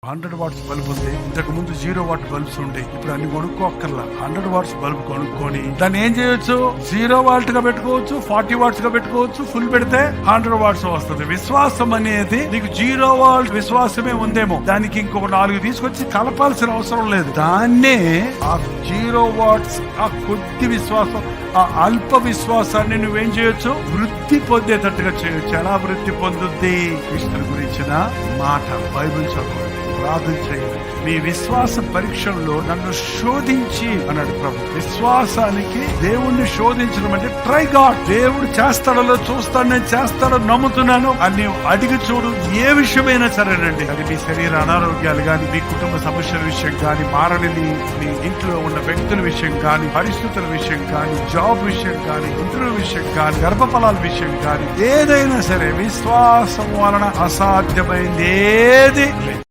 100 watts bulb ఉంది. ఇంతకు ముందు 0 వాట్ బల్బ్స్ ఉండే, ఇప్పుడు అన్ని కొనుక్కోక్కర్లా. 100 వాట్స్ బల్బ్ కొనుక్కొని దాన్ని ఏం చేయొచ్చు, 0 వాట్ గా పెట్టుకోవచ్చు, 40 వాట్స్ గా పెట్టుకోవచ్చు. ఫుల్ పెడితే 100 వాట్స్ వస్తుంది. విశ్వాసం అనేది నీకు 0 వాట్ విశ్వాసమే ఉందేమో, దానికి ఇంకొక 4 తీసుకొచ్చి కలపాల్సిన అవసరం లేదు. దాన్నే ఆ 0 వాట్స్, ఆ కొద్ది విశ్వాసం, ఆ అల్ప విశ్వాసాన్ని నువ్వేం చేయొచ్చు, వృద్ధి పొందేటట్టుగా చేయొచ్చు. ఎలా వృద్ధి పొందుద్ది? కృష్ణుని గురించిన మాట, బైబిల్ చదవండి, ప్రార్థన చేయండి. మీ విశ్వాస పరీక్షల్లో నన్ను శోధించి అన్నాడు ప్రభు. విశ్వాసానికి దేవుణ్ణి శోధించడం అంటే ట్రై గాడ్. దేవుడు చేస్తాడో చూస్తాడు, నేను చేస్తాడో నమ్ముతున్నాను అని అడిగి చూడు. ఏ విషయమైనా సరేనండి, అది మీ శరీర అనారోగ్యాలు గాని, మీ కుటుంబ సమస్యల విషయం గాని, మారని మీ ఇంట్లో ఉన్న వ్యక్తుల విషయం గాని, పరిస్థితుల విషయం గాని, జాబ్ విషయం గాని, ఇంటర్వ్యూ విషయం గాని, గర్భఫలాల విషయం గాని, ఏదైనా సరే విశ్వాసం వలన అసాధ్యమైంది ఏది లేదు.